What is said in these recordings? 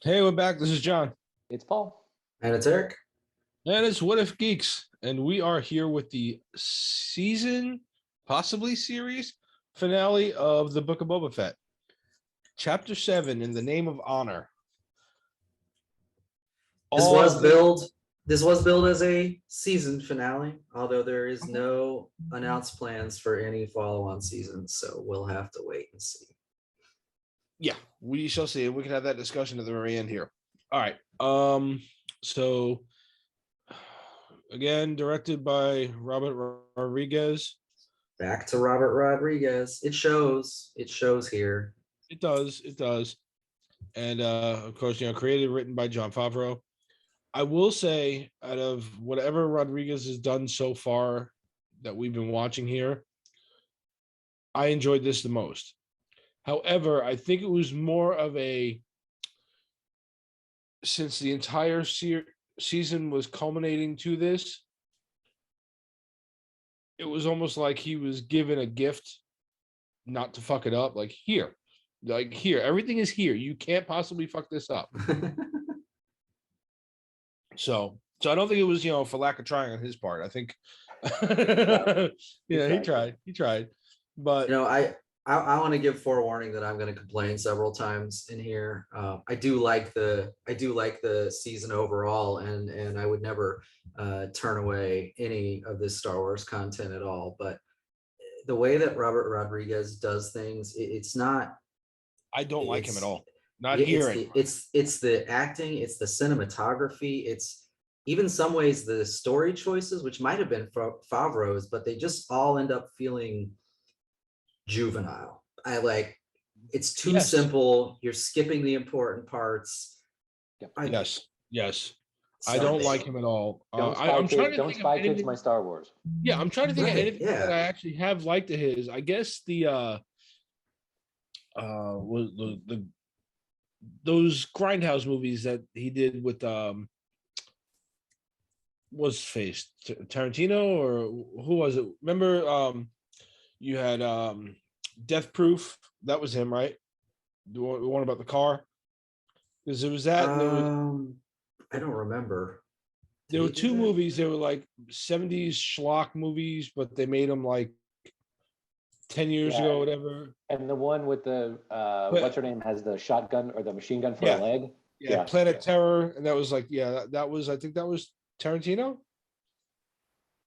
Hey, we're back. This is John. It's Paul. And it's Eric. And it's What If Geeks. And we are here with the season, possibly series, finale of the Book of Boba Fett. Chapter 7, In the Name of Honor. This was billed as a season finale, although there is no announced plans for any follow-on seasons, so we'll have to wait and see. Yeah, we shall see. We can have that discussion at the very end here. All right. So again, directed by Robert Rodriguez. Back to Robert Rodriguez. It shows here. It does. And of course, created, written by Jon Favreau. I will say, out of whatever Rodriguez has done so far that we've been watching here, I enjoyed this the most. However, I think it was more of since the entire season was culminating to this, it was almost like he was given a gift not to fuck it up. Like here, everything is here. You can't possibly fuck this up. So I don't think it was, for lack of trying on his part. I think, he tried. But I want to give forewarning that I'm going to complain several times in here. I do like the season overall, and I would never turn away any of this Star Wars content at all. But the way that Robert Rodriguez does things, it's not. I don't like him at all. Not here. It's the acting, it's the cinematography, it's even some ways the story choices, which might have been Favreau's, but they just all end up feeling juvenile. It's too simple. You're skipping the important parts. Yes. I don't like him at all. Don't spy kids my Star Wars. Yeah, I'm trying to think of anything that I actually have liked of his. I guess those Grindhouse movies that he did with was faced Tarantino, or who was it? Remember you had Death Proof. That was him, right? The one about the car, because it was that. I don't remember. There were two movies. They were like 70s schlock movies, but they made them like 10 years ago, whatever. And the one with the what's her name has the shotgun or the machine gun for a leg. Yeah, Planet Terror, and that was like that was, I think that was Tarantino.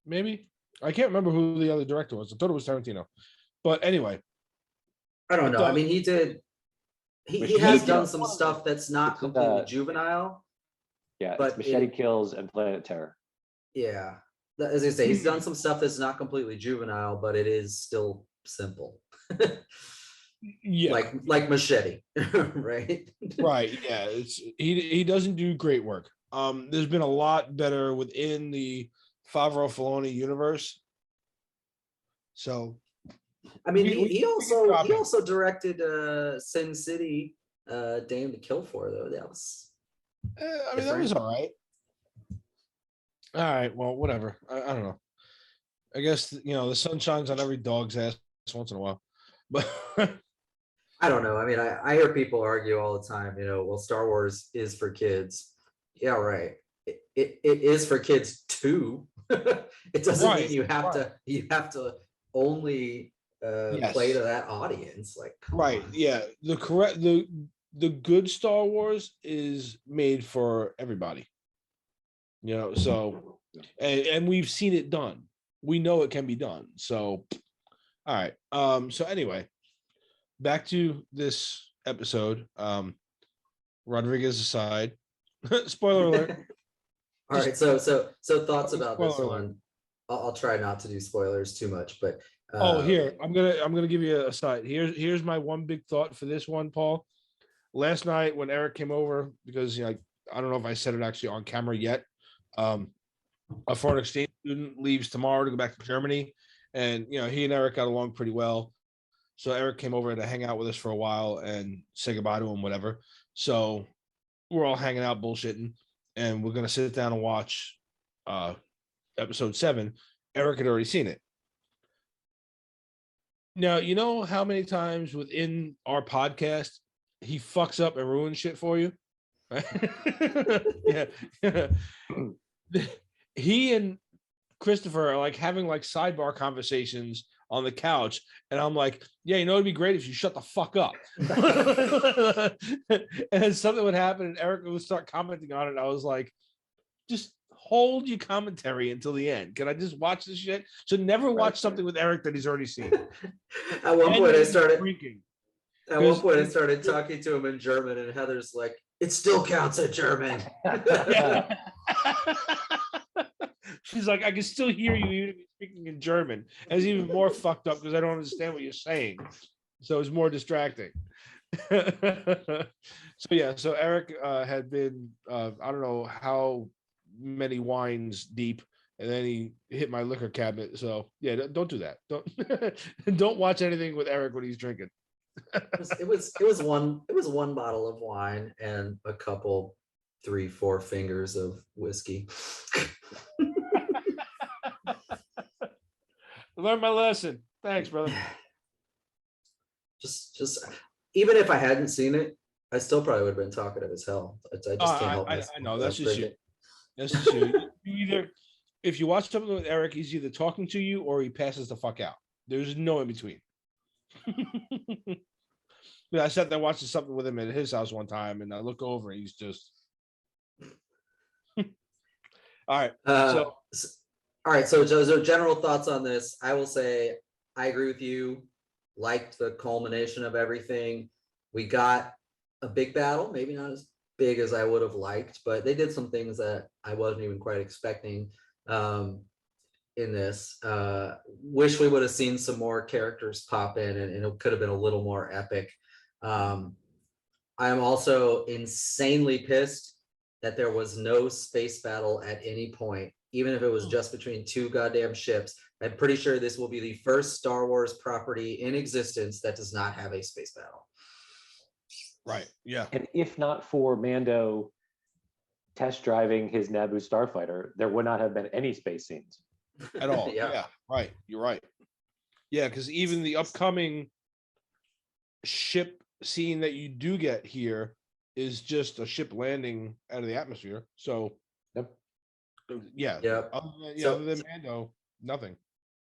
Maybe, I can't remember who the other director was. I thought it was Tarantino, but anyway, I don't know. I mean, he has done some stuff that's not completely juvenile. Yeah, but Machete Kills and Planet Terror. Yeah, as I say, he's done some stuff that's not completely juvenile, but it is still simple. Yeah, like Machete, right? Right. Yeah, he doesn't do great work. There's been a lot better within the Favreau-Filoni universe. So, I mean, he also directed Sin City, Damned to Kill For, though. That was. That was all right. All right. Well, whatever. I don't know. I guess the sun shines on every dog's ass once in a while, but I don't know. I mean, I hear people argue all the time. Well, Star Wars is for kids. Yeah, right. It is for kids too. It doesn't mean you have to only play to that audience. Right. Yeah. The good Star Wars is made for everybody. So and we've seen it done. We know it can be done. So all right. So anyway, back to this episode. Rodriguez aside. Spoiler alert. All right, so thoughts about this one. I'll try not to do spoilers too much, but here I'm gonna give you a side. Here's my one big thought for this one, Paul. Last night when Eric came over, because I don't know if I said it actually on camera yet. A foreign exchange student leaves tomorrow to go back to Germany, and he and Eric got along pretty well. So Eric came over to hang out with us for a while and say goodbye to him, whatever. So we're all hanging out, bullshitting, and we're gonna sit down and watch episode 7. Eric had already seen it. Now, you know how many times within our podcast he fucks up and ruins shit for you? Yeah. He and Christopher are like having like sidebar conversations on the couch, and I'm like, yeah, you know, it'd be great if you shut the fuck up. And then something would happen, and Eric would start commenting on it. And I was like, just hold your commentary until the end. Can I just watch this shit? So never watch something with Eric that he's already seen. At one point, I started drinking. At one point, I started talking to him in German, and Heather's like, "It still counts as German." Yeah. She's like, I can still hear you even if you're speaking in German. And it's even more fucked up because I don't understand what you're saying. So it's more distracting. So Eric had been, I don't know how many wines deep, and then he hit my liquor cabinet. So yeah, don't do that. Don't watch anything with Eric when he's drinking. It was one bottle of wine and a couple 3-4 fingers of whiskey. Learned my lesson. Thanks, brother. Just even if I hadn't seen it, I still probably would have been talkative as hell. I just can't help myself. I know that's just you. That's just you. You either, if you watch something with Eric, he's either talking to you or he passes the fuck out. There's no in between. Yeah, I sat there watching something with him at his house one time, and I look over, and he's just. All right. All right, so general thoughts on this. I will say I agree with you. Liked the culmination of everything. We got a big battle, maybe not as big as I would have liked, but they did some things that I wasn't even quite expecting in this. Wish we would have seen some more characters pop in, and it could have been a little more epic. I am also insanely pissed that there was no space battle at any point. Even if it was just between two goddamn ships. I'm pretty sure this will be the first Star Wars property in existence that does not have a space battle. Right, yeah. And if not for Mando test driving his Naboo starfighter, there would not have been any space scenes. At all. Yeah, right. You're right. Yeah, because even the upcoming ship scene that you do get here is just a ship landing out of the atmosphere. So yeah. Other than Mando, nothing.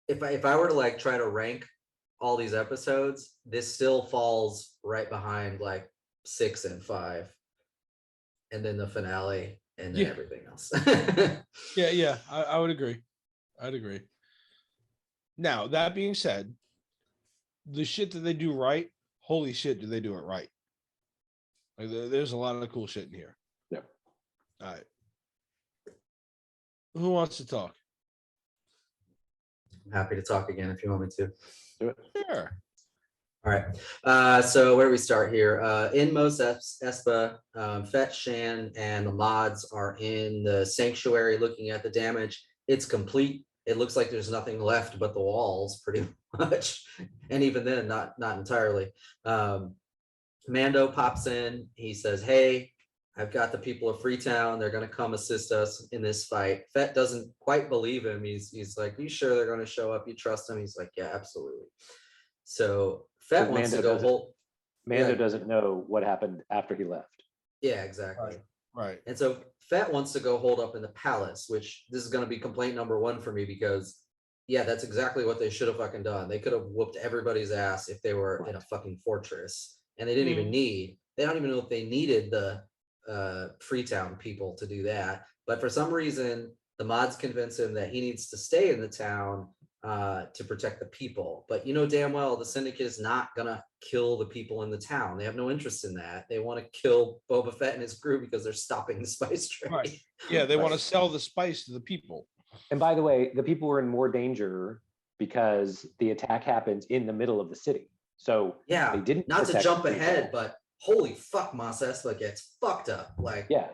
If I were to like try to rank all these episodes, this still falls right behind like 6 and 5, and then the finale, and then everything else. I would agree. I'd agree. Now, that being said, the shit that they do right, holy shit, do they do it right? Like, there's a lot of cool shit in here. Yeah. All right. Who wants to talk? I'm happy to talk again if you want me to. Do it. Sure. All right. So where do we start here? In Mos Espa, Fett, Shan, and the mods are in the sanctuary looking at the damage. It's complete. It looks like there's nothing left but the walls, pretty much. And even then, not entirely. Mando pops in. He says, "Hey, I've got the people of Freetown. They're going to come assist us in this fight." Fett doesn't quite believe him. He's like, "Are you sure they're going to show up? You trust him?" He's like, "Yeah, absolutely." So Fett wants to go hold. Mando doesn't know what happened after he left. Yeah, exactly. Right. And so Fett wants to go hold up in the palace, which this is going to be complaint number 1 for me, because yeah, that's exactly what they should have fucking done. They could have whooped everybody's ass if they were in a fucking fortress, and they didn't even they don't even know if they needed the Freetown people to do that. But for some reason, the mods convince him that he needs to stay in the town to protect the people. But you know damn well the Syndicate is not gonna kill the people in the town. They have no interest in that. They want to kill Boba Fett and his crew because they're stopping the spice trade. Right. Yeah, they want to sell the spice to the people. And by the way, the people were in more danger because the attack happens in the middle of the city. So yeah, they didn't not to jump ahead, but holy fuck, Mos Espa gets fucked up. Like, yeah.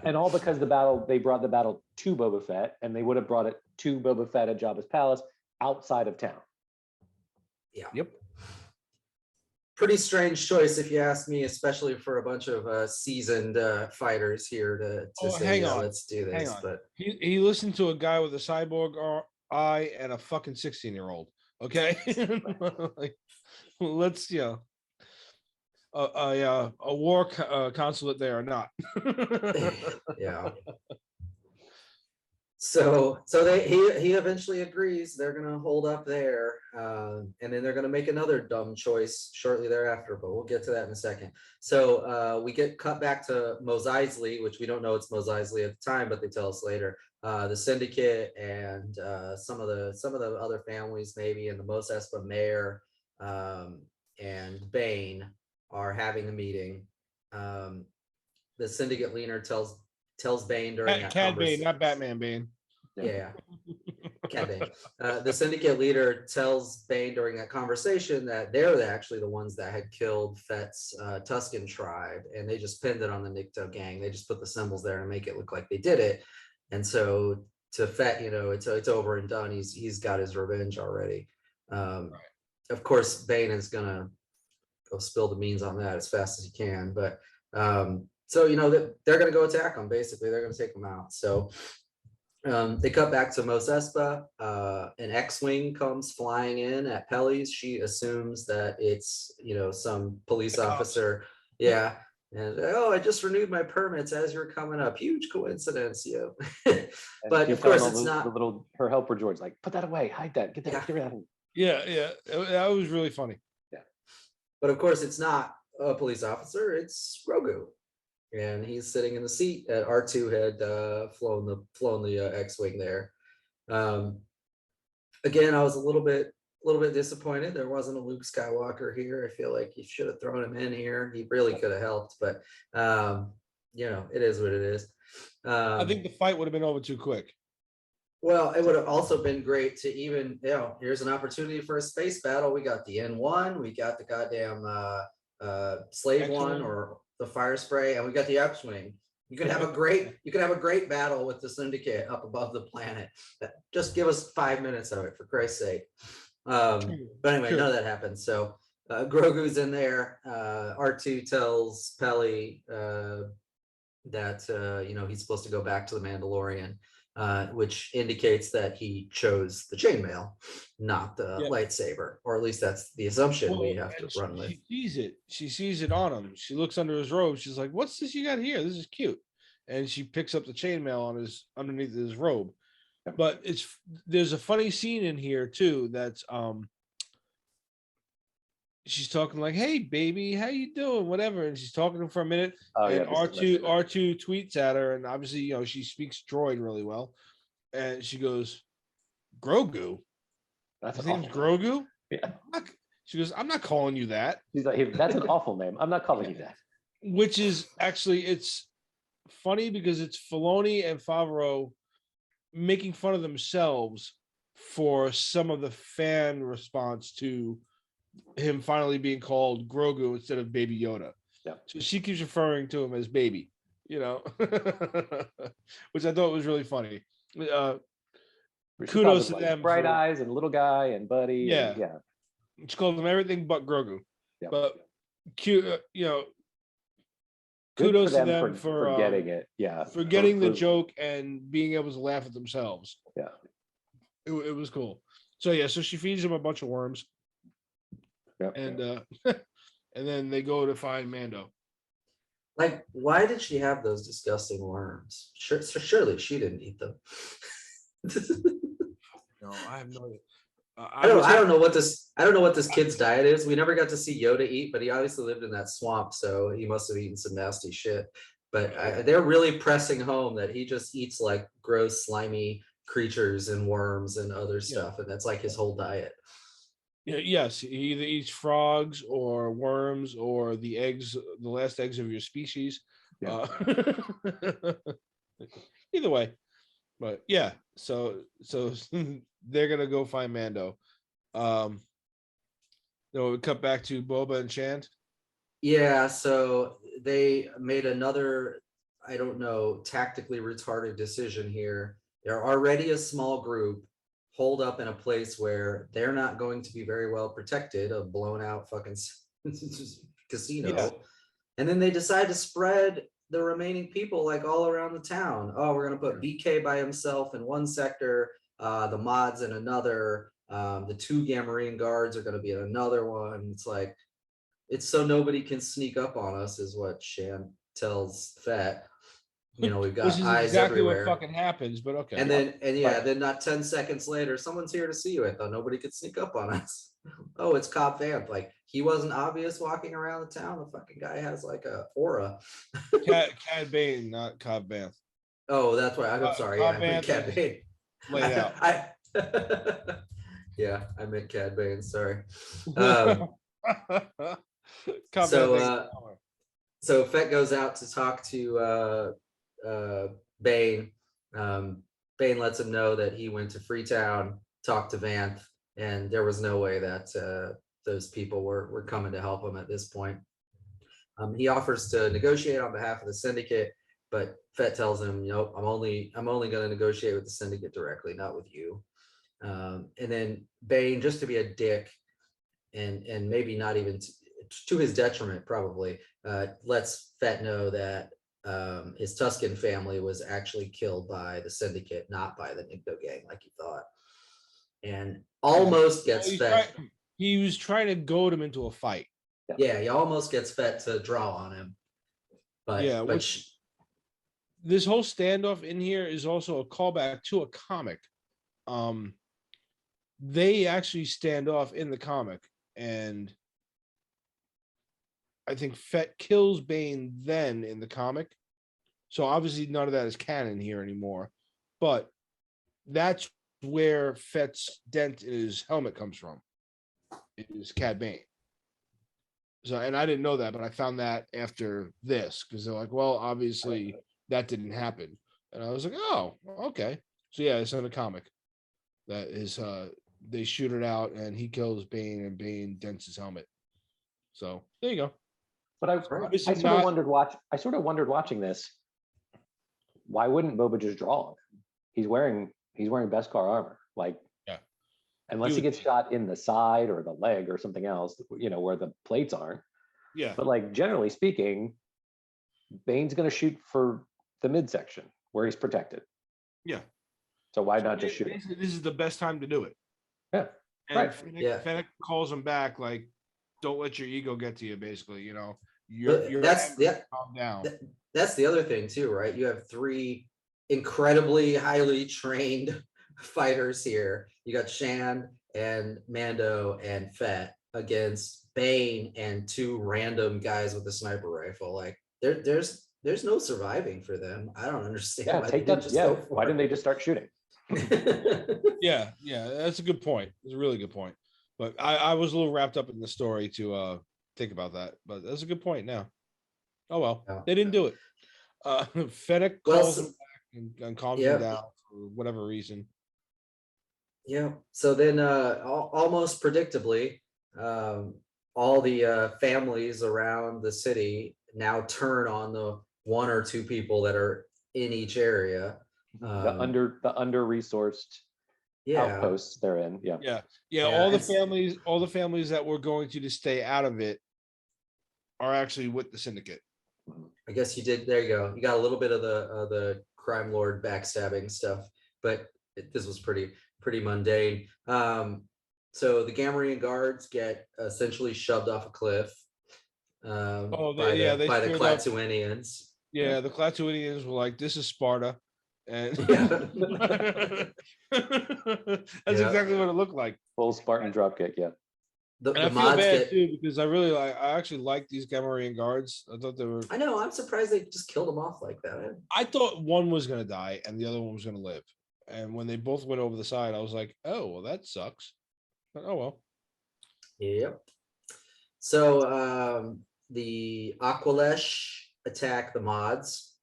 And all because they brought the battle to Boba Fett, and they would have brought it to Boba Fett at Jabba's palace outside of town. Yeah. Yep. Pretty strange choice, if you ask me, especially for a bunch of seasoned fighters here to say, yeah, let's do this. Hang on. But he listened to a guy with a cyborg eye and a fucking 16-year-old. Okay. Like, let's a war consulate there or not. Yeah. So he eventually agrees they're gonna hold up there, and then they're gonna make another dumb choice shortly thereafter. But we'll get to that in a second. So we get cut back to Mos Eisley, which we don't know it's Mos Eisley at the time, but they tell us later. The syndicate and some of the other families, maybe, and the Mos Espa mayor and Bane are having a meeting. The syndicate leader tells Bane during that Cad Bane, not Batman Bane. Yeah. Cad Bane. The syndicate leader tells Bane during that conversation that they're actually the ones that had killed Fett's Tusken tribe, and they just pinned it on the Nikto gang. They just put the symbols there to make it look like they did it. And so to Fett, it's over and done. He's got his revenge already. Of course, Bane is gonna go spill the beans on that as fast as he can, but so they're going to go attack them. Basically, they're going to take them out. So they cut back to Mos Espa. An X-wing comes flying in at Pelly's. She assumes that it's some police officer. Yeah, and I just renewed my permits as you're coming up. Huge coincidence, But of course, it's not. Her helper George, like, put that away, hide that, get that, get rid of it. Yeah, that was really funny. Yeah, but of course, it's not a police officer. It's Grogu. And he's sitting in the seat that R2 had flown the X-wing there. Again, I was a little bit disappointed there wasn't a Luke Skywalker here. I feel like you should have thrown him in here. He really could have helped, but it is what it is. I think the fight would have been over too quick. Well, it would have also been great to even, here's an opportunity for a space battle. We got the N1, we got the goddamn Slave X-wing. One or the Fire Spray, and we got the X-wing. You could have a great battle with the syndicate up above the planet. Just give us 5 minutes of it, for Christ's sake. But anyway, none of that happened. So Grogu's in there. R2 tells Pelly that he's supposed to go back to the Mandalorian, which indicates that he chose the chainmail, not the lightsaber, or at least that's the assumption we have to run with. She sees it on him. She looks under his robe. She's like, "What's this you got here? This is cute." And she picks up the chainmail underneath his robe. But there's a funny scene in here too. That's she's talking like, "Hey, baby, how you doing?" Whatever, and she's talking to him for a minute. And R2 tweets at her, and obviously, she speaks droid really well, and she goes, "Grogu." His name's Grogu. Yeah. She goes, "I'm not calling you that." She's like, "Hey, that's an awful name. I'm not calling you that." Which is actually, it's funny because it's Filoni and Favreau making fun of themselves for some of the fan response to him finally being called Grogu instead of Baby Yoda. Yeah. So she keeps referring to him as Baby, which I thought was really funny. Kudos to them. Bright eyes and little guy and buddy. Yeah. Yeah. She called him everything but Grogu. Yeah. But kudos to them for getting it. Yeah. For getting the joke and being able to laugh at themselves. Yeah. It was cool. So so she feeds him a bunch of worms. Yep. And and then they go to find Mando. Like, why did she have those disgusting worms? Surely she didn't eat them. No, I have no idea. I don't know what this kid's diet is. We never got to see Yoda eat, but he obviously lived in that swamp, so he must have eaten some nasty shit. But they're really pressing home that he just eats like gross, slimy creatures and worms and other stuff, and that's like his whole diet. Yes, he either eats frogs or worms or the eggs, the last eggs of your species. Yeah. Either way, but so they're gonna go find Mando. We cut back to Boba and Chand. Yeah, so they made another, I don't know, tactically retarded decision here. They're already a small group holed up in a place where they're not going to be very well protected, a blown out fucking casino. Yeah. And then they decide to spread the remaining people like all around the town. Oh, we're going to put BK by himself in one sector, the mods in another, the 2 Gamorrean guards are going to be in another one. It's like, it's so nobody can sneak up on us, is what Shan tells Fett. You know, we've got Which is eyes exactly everywhere. what fucking happens, but okay. Then not 10 seconds later, someone's here to see you. I thought nobody could sneak up on us. Oh, it's Cobb Vanth. Like, he wasn't obvious walking around the town. The fucking guy has like a aura. Cad Bane, not Cobb Vanth. Oh, that's why. I'm sorry. Cobb I meant Vanth Cad is Bane. laid out. Yeah, I meant Cad Bane. Sorry. Cobb So, Vanth so Fett goes out to talk to Bane. Bane lets him know that he went to Freetown, talked to Vanth, and there was no way that those people were coming to help him at this point. He offers to negotiate on behalf of the syndicate, but Fett tells him, you know, I'm only going to negotiate with the syndicate directly, not with you. And then Bane, just to be a dick, and maybe not even to his detriment, probably lets Fett know that his Tusken family was actually killed by the syndicate, not by the Nikto gang, like he thought, and almost gets Fett. He was trying to goad him into a fight. Yeah, he almost gets Fett to draw on him. But yeah, this whole standoff in here is also a callback to a comic. They actually stand off in the comic, and I think Fett kills Bane then in the comic. So obviously none of that is canon here anymore. But that's where Fett's dent in his helmet comes from. It is Cad Bane. So, and I didn't know that, but I found that after this, because they're like, well, obviously that didn't happen. And I was like, oh, okay. So yeah, it's in the comic. That is they shoot it out and he kills Bane and Bane dents his helmet. So there you go. But I sort of wondered watching this, why wouldn't Boba just draw him? He's wearing Beskar armor. Like, yeah. Unless he gets shot in the side or the leg or something else, you know, where the plates aren't. Yeah. But like generally speaking, Bane's gonna shoot for the midsection where he's protected. Yeah. So why not just shoot him? This is the best time to do it. Yeah. And right. Fennec calls him back like, don't let your ego get to you, basically, you know. Calm down. That's the other thing too, right? You have 3 incredibly highly trained fighters here. You got Shan and Mando and Fett against Bane and 2 random guys with a sniper rifle. Like there's no surviving for them. I don't understand. Yeah, why didn't they just start shooting? yeah, that's a good point. It's a really good point. But I was a little wrapped up in the story to think about that. But that's a good point now. Oh well, they didn't do it. Fennec calls him back and calms him down for whatever reason. Yeah. So then almost predictably, all the families around the city now turn on the 1 or 2 people that are in each area. The under-resourced outposts they're in. Yeah. All the families that were going to stay out of it are actually with the syndicate. I guess you did. There you go. You got a little bit of the crime lord backstabbing stuff, but this was pretty mundane. So the Gamorrean guards get essentially shoved off a cliff by the Klatooinians. Yeah, the Klatooinians were like, "This is Sparta," and that's exactly what it looked like. Full Spartan dropkick. Yeah. And I feel bad too because I actually like these Gamorrean guards. I thought they were. I know. I'm surprised they just killed them off like that. I thought one was gonna die and the other one was gonna live. And when they both went over the side, I was like, "Oh, well, that sucks." But oh well. Yep. So the Aqualesh attack the mods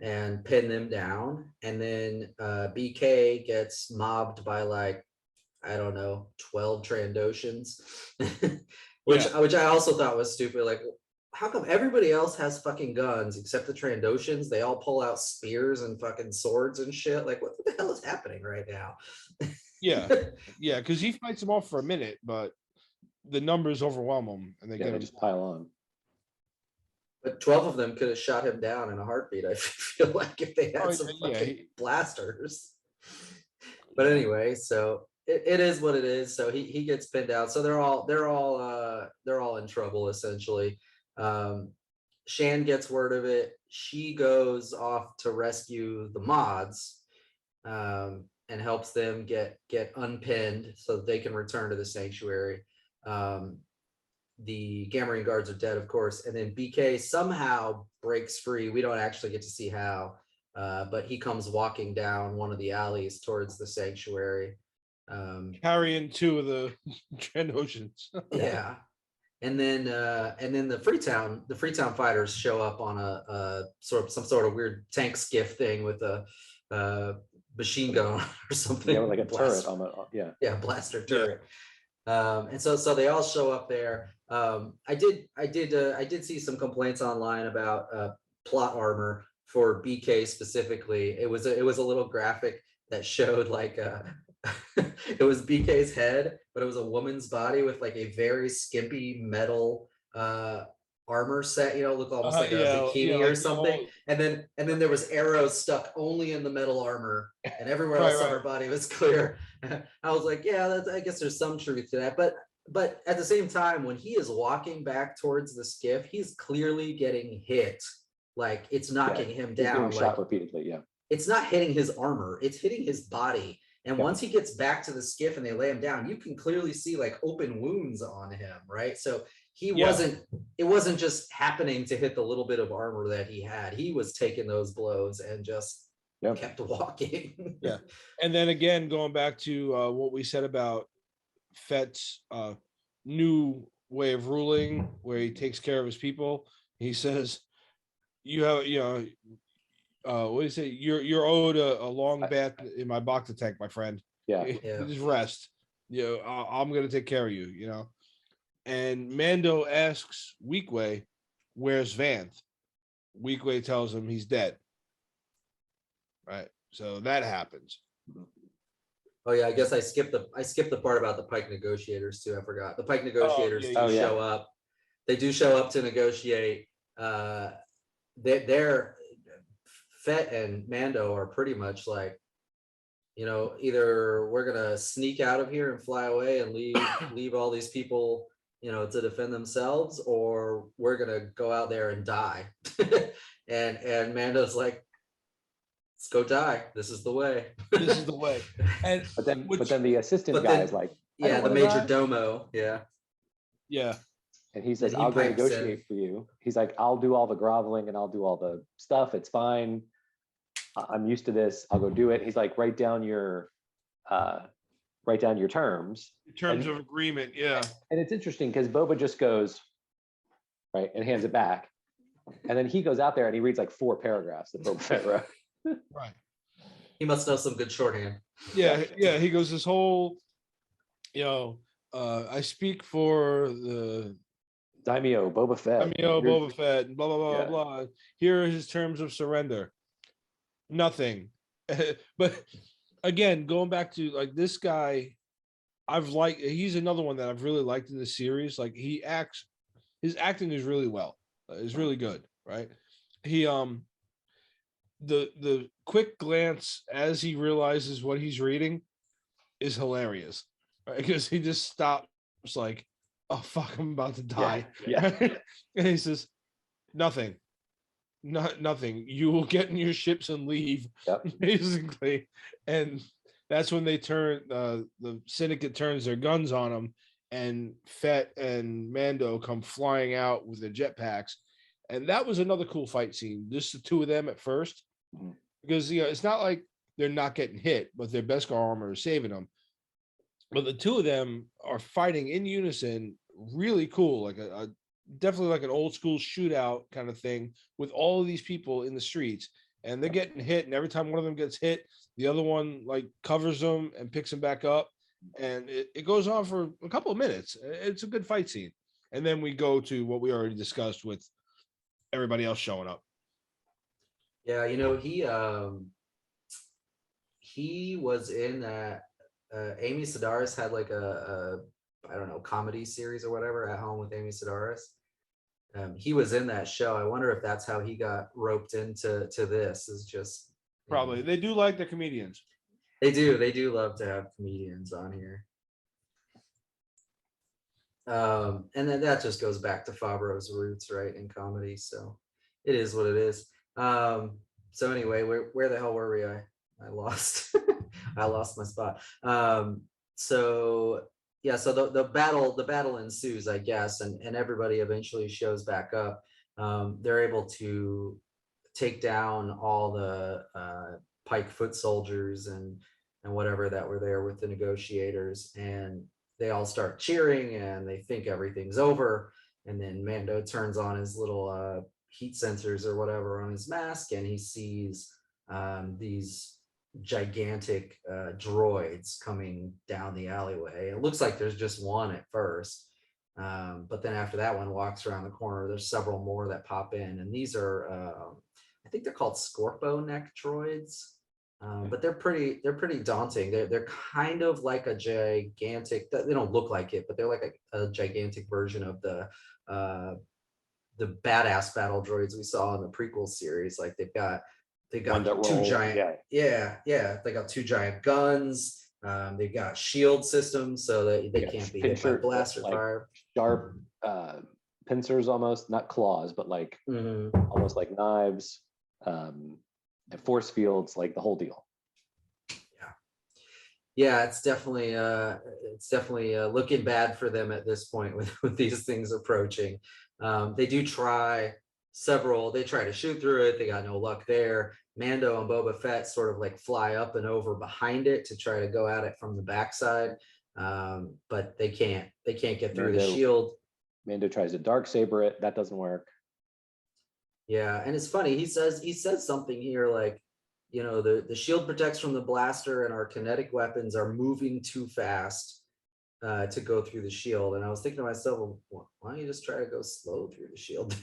and pin them down, and then BK gets mobbed by like, I don't know, 12 Trandoshans, which I also thought was stupid. Like, how come everybody else has fucking guns except the Trandoshans? They all pull out spears and fucking swords and shit. Like, what the hell is happening right now? Yeah, because he fights them off for a minute, but the numbers overwhelm him, and they just pile on. But 12 of them could have shot him down in a heartbeat, I feel like, if they had some fucking blasters. But anyway, so it is what it is. So he gets pinned out. So they're all in trouble essentially. Shan gets word of it. She goes off to rescue the mods, and helps them get unpinned so that they can return to the sanctuary. The Gamma Ring guards are dead, of course, and then BK somehow breaks free. We don't actually get to see how, but he comes walking down one of the alleys towards the sanctuary, Carrying 2 of the Trandoshan's. yeah. And then the Freetown fighters show up on a some sort of weird tank skiff thing with a machine gun or something. Yeah, like a turret on the, yeah, blaster turret. And so they all show up there. I did see some complaints online about plot armor for BK specifically. It was a little graphic that showed like it was BK's head, but it was a woman's body with like a very skimpy metal armor set, look almost like a bikini or something. And then there was arrows stuck only in the metal armor, and everywhere else on her body was clear. I was like, yeah, I guess there's some truth to that. But at the same time, when he is walking back towards the skiff, he's clearly getting hit. Like it's knocking him down. Shot repeatedly, yeah. It's not hitting his armor, it's hitting his body. And once he gets back to the skiff and they lay him down, you can clearly see like open wounds on him, right? So it wasn't just happening to hit the little bit of armor that he had. He was taking those blows and just kept walking. Yeah. And then again, going back to what we said about Fett's new way of ruling, where he takes care of his people. He says, you have, what do you say? You're owed a long bath in my Bacta tank, my friend. Yeah. Just rest. I'm gonna take care of you. And Mando asks Weequay, "Where's Vanth?" Weequay tells him he's dead. Right. So that happens. Oh yeah, I guess I skipped the part about the Pike negotiators too. I forgot. The Pike negotiators show up. They do show up to negotiate. They're Fett and Mando are pretty much like, either we're gonna sneak out of here and fly away and leave all these people, to defend themselves, or we're gonna go out there and die. and Mando's like, let's go die. This is the way. This is the way. And but then the assistant guy is like, the major domo. Yeah. Yeah. And he says, I'll go negotiate for you. He's like, I'll do all the groveling and I'll do all the stuff. It's fine. I'm used to this. I'll go do it. He's like, write down your terms. Terms of agreement, yeah. And it's interesting because Boba just goes, right, and hands it back. And then he goes out there and he reads like 4 paragraphs that Boba Fett wrote. Right. He must know some good shorthand. Yeah. He goes this whole, I speak for the Daimyo Boba Fett. Boba Fett, and blah, blah, blah, blah. Here are his terms of surrender. Nothing. But again, going back to like this guy, he's another one that I've really liked in the series. Like his acting is really well. Is really good, right? He the quick glance as he realizes what he's reading is hilarious, right? Because he just stops like, oh fuck, I'm about to die. Yeah. And he says, nothing. Nothing. You will get in your ships and leave, basically. And that's when they turn the syndicate turns their guns on him, and Fett and Mando come flying out with their jetpacks. And that was another cool fight scene. Just the 2 of them at first. Because it's not like they're not getting hit, but their Beskar armor is saving them. But the 2 of them are fighting in unison, really cool, like a definitely like an old school shootout kind of thing with all of these people in the streets, and they're getting hit. And every time one of them gets hit, the other one like covers them and picks them back up. And it goes on for a couple of minutes. It's a good fight scene. And then we go to what we already discussed with everybody else showing up. Yeah, he was in that. Amy Sedaris had like a I don't know, comedy series or whatever, At Home with Amy Sedaris. He was in that show. I wonder if that's how he got roped into this. Is just probably they do like the comedians. They do love to have comedians on here. And then that just goes back to Favreau's roots, right, in comedy. So it is what it is. So anyway, where the hell were we? I lost I lost my spot. So yeah, so the battle ensues, I guess, and everybody eventually shows back up. They're able to take down all the pike foot soldiers and whatever that were there with the negotiators, and they all start cheering and they think everything's over. And then Mando turns on his little heat sensors or whatever on his mask, and he sees these gigantic droids coming down the alleyway. It looks like there's just one at first, but then after that one walks around the corner, there's several more that pop in, and these are I think they're called Scorpo neck droids. But they're pretty daunting. They're kind of like a gigantic, they don't look like it, but they're like a gigantic version of the badass battle droids we saw in the prequel series. Like they got two giant, they got two giant guns. They've got shield systems so that they can't be hit by blaster fire. Sharp pincers, almost not claws, but like almost like knives. Force fields, like the whole deal. Yeah, it's definitely looking bad for them at this point with these things approaching. They do try to shoot through it. They got no luck there. Mando and Boba Fett sort of like fly up and over behind it to try to go at it from the backside, but they can't get through the shield. Mando tries to dark saber it. That doesn't work. Yeah, and it's funny. He says something here like, you know, the shield protects from the blaster, and our kinetic weapons are moving too fast to go through the shield. And I was thinking to myself, well, why don't you just try to go slow through the shield?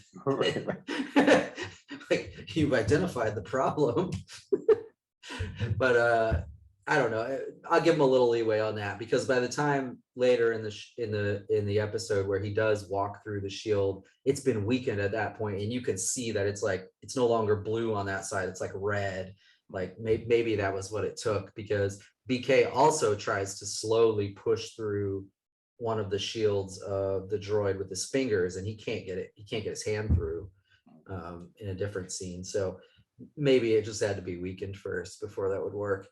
Like, you've identified the problem. But I don't know. I'll give him a little leeway on that, because by the time later in the episode where he does walk through the shield, it's been weakened at that point, and you can see that it's no longer blue on that side. It's like red. Like maybe that was what it took, because BK also tries to slowly push through one of the shields of the droid with his fingers, and he can't get his hand through in a different scene. So maybe it just had to be weakened first before that would work.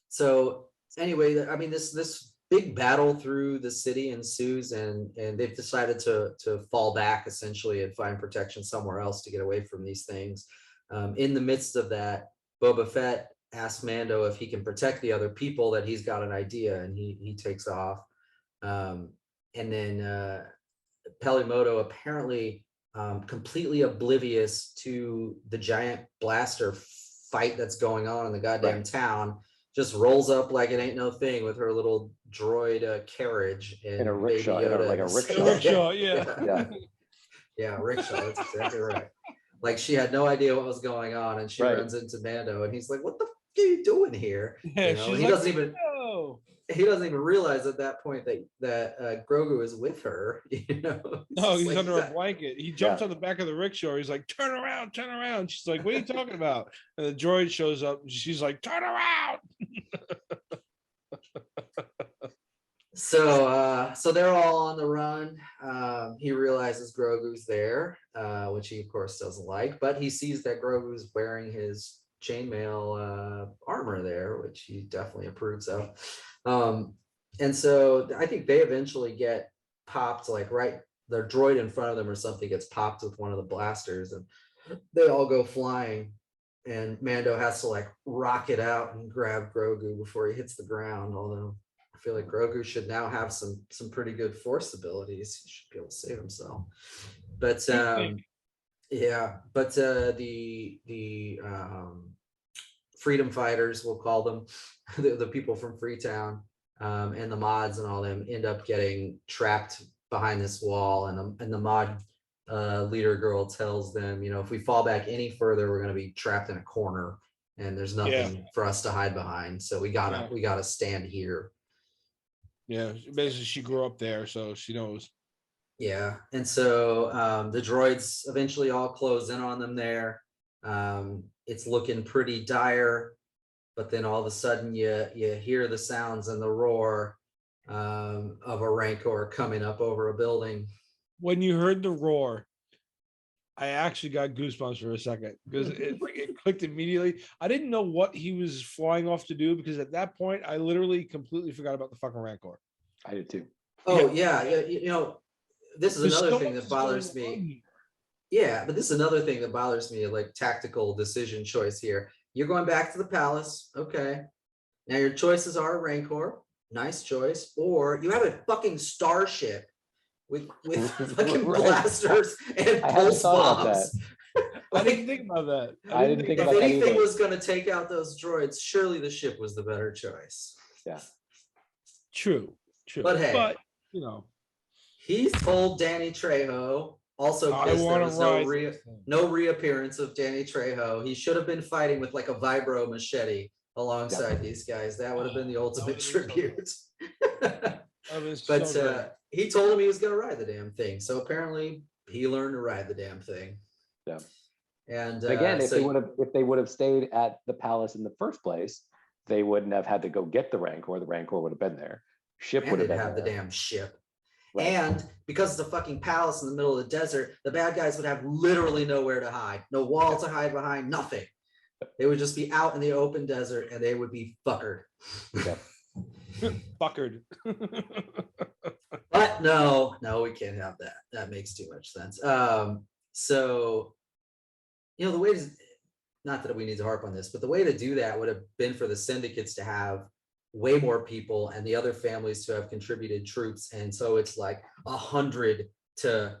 So anyway, I mean, this big battle through the city ensues, and they've decided to fall back essentially and find protection somewhere else to get away from these things. In the midst of that, Boba Fett asks Mando if he can protect the other people, that he's got an idea, and he takes off. And then Pelimoto, apparently completely oblivious to the giant blaster fight that's going on in the goddamn town, just rolls up like it ain't no thing with her little droid carriage and in a rickshaw, like a rickshaw. Yeah, rickshaw. That's exactly right. Like she had no idea what was going on, and she runs into Mando, and he's like, "What the f are you doing here?" Yeah, you know, he doesn't even realize at that point that Grogu is with her. You know, he's like, under a blanket. He jumps on the back of the rickshaw. He's like, "Turn around, turn around." She's like, "What are you talking about?" And the droid shows up. And she's like, "Turn around." So they're all on the run. He realizes Grogu's there, which he of course doesn't like, but he sees that Grogu's wearing his chainmail armor there, which he definitely approves of. And so I think they eventually get popped, like their droid in front of them or something gets popped with one of the blasters, and they all go flying, and Mando has to like rocket out and grab Grogu before he hits the ground. Although I feel like Grogu should now have some pretty good force abilities. He should be able to save himself. But the freedom fighters, we'll call them, the people from Freetown, and the mods and all them end up getting trapped behind this wall, and the mod leader girl tells them, you know, if we fall back any further, we're going to be trapped in a corner, and there's nothing for us to hide behind. So we gotta stand here. Yeah, basically she grew up there, so she knows. Yeah, and so the droids eventually all close in on them there. It's looking pretty dire. but then all of a sudden you hear the sounds and the roar of a Rancor coming up over a building. When you heard the roar, I actually got goosebumps for a second because it clicked immediately. I didn't know what he was flying off to do because at that point I literally completely forgot about the fucking Rancor. I did too. Oh yeah, you know, this is another thing that bothers me. Yeah, but this is another thing that bothers me, like tactical decision choice here. You're going back to the palace, okay? Now your choices are a Rancor, nice choice, or you have a fucking starship with fucking blasters and pulse bombs. I didn't think about that. I didn't think about that. If anything was going to take out those droids, surely the ship was the better choice. Yeah. True. But hey, you know, he told Danny Trejo. Also, there was no reappearance of Danny Trejo. He should have been fighting with like a vibro machete alongside these guys. That would have been the ultimate tribute. But he told him he was going to ride the damn thing. So apparently he learned to ride the damn thing. Yeah. And again, if they would have stayed at the palace in the first place, they wouldn't have had to go get the Rancor. The Rancor would have been there. Ship would have been there. The damn ship. Right. And because it's a fucking palace in the middle of the desert, the bad guys would have literally nowhere to hide. No wall to hide behind, nothing. They would just be out in the open desert and they would be fuckered. Yep. Fuckered. But no, we can't have that. That makes too much sense. So, you know, the way to, not that we need to harp on this, but the way to do that would have been for the syndicates to have way more people and the other families to have contributed troops. And so it's like 100 to,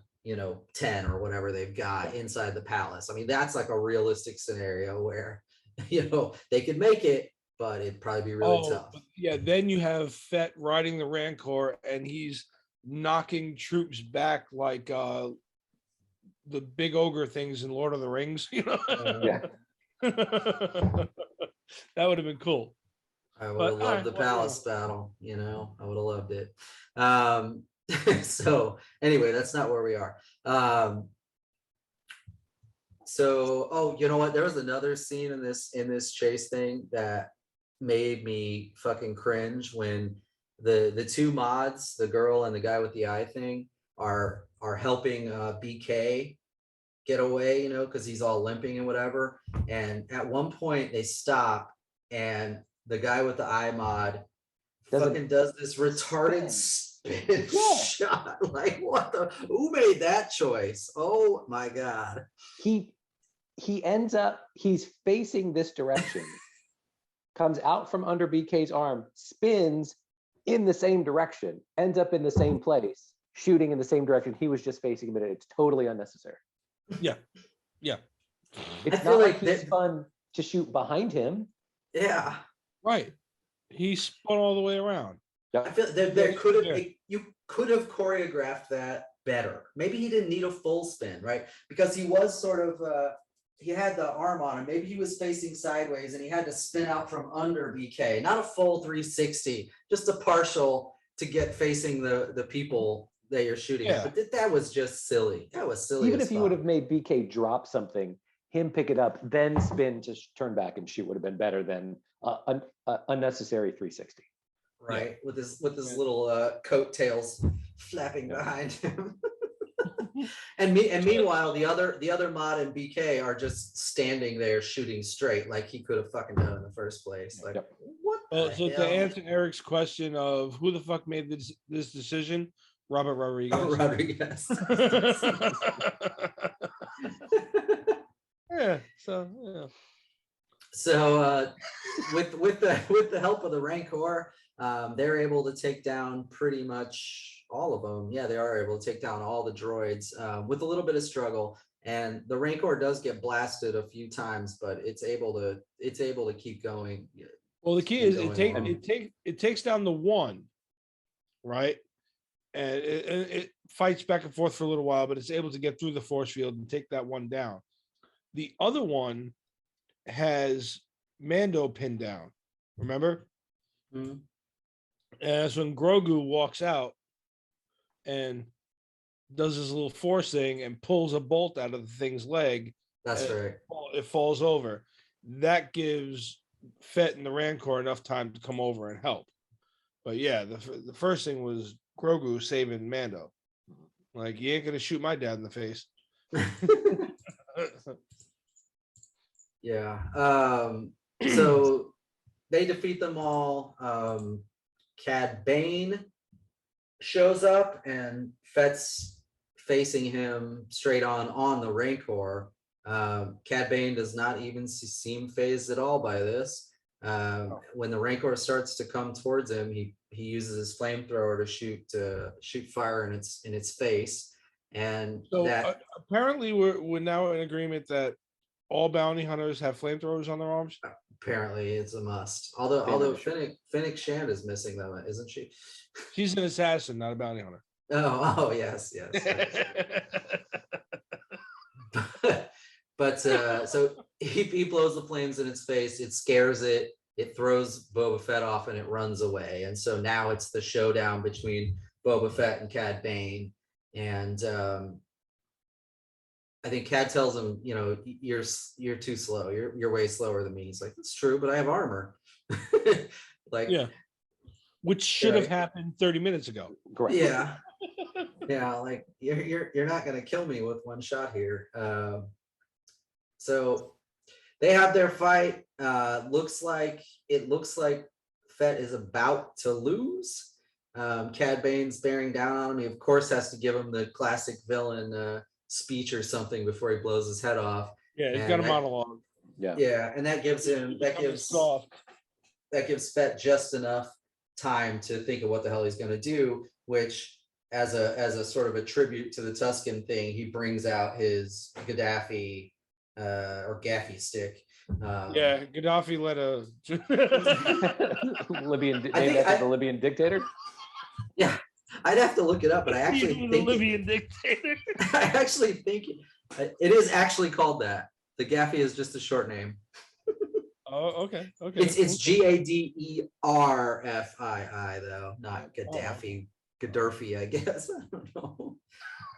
10 or whatever they've got inside the palace. I mean, that's like a realistic scenario where, they could make it, but it'd probably be really tough. Yeah. Then you have Fett riding the Rancor and he's knocking troops back like the big ogre things in Lord of the Rings, Yeah. That would have been cool. I would have loved the palace battle, I would have loved it. So anyway, that's not where we are. So, you know what? There was another scene in this chase thing that made me fucking cringe when the two mods, the girl and the guy with the eye thing, are helping BK get away, because he's all limping and whatever. And at one point they stop and the guy with the eye mod fucking does this retarded spin shot. Like, who made that choice? Oh my God. He ends up, he's facing this direction, comes out from under BK's arm, spins in the same direction, ends up in the same place, shooting in the same direction he was just facing, but it's totally unnecessary. Yeah. Yeah. It's not like it's fun to shoot behind him. Yeah. Right. He spun all the way around. I feel you could have choreographed that better. Maybe he didn't need a full spin, right? Because he was sort of he had the arm on him. Maybe he was facing sideways and he had to spin out from under BK, not a full 360, just a partial to get facing the people that you're shooting at. But that was just silly. That was silly. Even if you would have made BK drop something, him pick it up, then spin to turn back and shoot would have been better than an unnecessary 360. Right, with his little coattails flapping behind him. and meanwhile, the other mod and BK are just standing there shooting straight, like he could have fucking done in the first place. Like, what? So to answer Eric's question of who the fuck made this decision, Robert Rodriguez. Rodriguez. Yeah. So yeah. So with the help of the Rancor, they're able to take down pretty much all of them. Yeah, they are able to take down all the droids with a little bit of struggle. And the Rancor does get blasted a few times, but it's able to keep going. Well, the key is it takes down the one, right? And it fights back and forth for a little while, but it's able to get through the force field and take that one down. The other one has Mando pinned down. Remember? Mm-hmm. And that's when Grogu walks out and does his little force thing and pulls a bolt out of the thing's leg. That's right. It falls over. That gives Fett and the Rancor enough time to come over and help. But yeah, the first thing was Grogu saving Mando. Like, you ain't gonna shoot my dad in the face. Yeah. So they defeat them all. Cad Bane shows up, and Fett's facing him straight on the Rancor. Cad Bane does not even seem phased at all by this. When the Rancor starts to come towards him, he uses his flamethrower to shoot fire in its face. And so that apparently we're now in agreement that all bounty hunters have flamethrowers on their arms. apparently it's a must. Although Fennec Shand is missing though, isn't she? She's an assassin, not a bounty hunter. Oh yes. But so he blows the flames in its face. It scares it. It throws Boba Fett off and it runs away. And so now it's the showdown between Boba Fett and Cad Bane. And I think Cad tells him, you're too slow. You're way slower than me. He's like, that's true, but I have armor. Like, yeah, which should have happened 30 minutes ago. Correct. Yeah. Yeah, like you're not gonna kill me with one shot here. So they have their fight. Looks like Fett is about to lose. Cad Bane's bearing down on him. He of course has to give him the classic villain speech or something before he blows his head off. Yeah, he's got a monologue. Yeah, and that gives Fett just enough time to think of what the hell he's gonna do, which as a sort of a tribute to the Tusken thing, he brings out his Gaddafi or Gaffy stick. Gaddafi led a the Libyan dictator. Yeah, I'd have to look it up, but I actually think the Libyan dictator. I actually think it is actually called that. The Gaffy is just a short name. Oh, okay. It's Gaderfii though, not Gaddafi. Gaddafi, I guess. I don't know.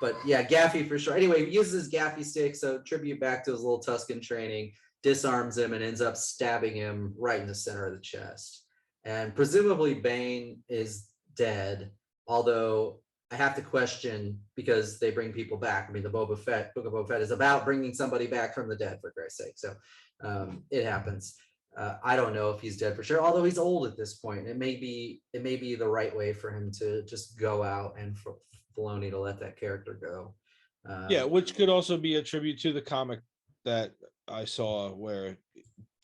But yeah, Gaffy for sure. Anyway, he uses his Gaffy stick, so tribute back to his little Tusken training, disarms him and ends up stabbing him right in the center of the chest. And presumably Bane is dead, although I have to question because they bring people back. I mean, the Book of Boba Fett is about bringing somebody back from the dead, for Christ's sake. So it happens. I don't know if he's dead for sure, although he's old at this point. It may be the right way for him to just go out and for Filoni to let that character go. Which could also be a tribute to the comic that I saw where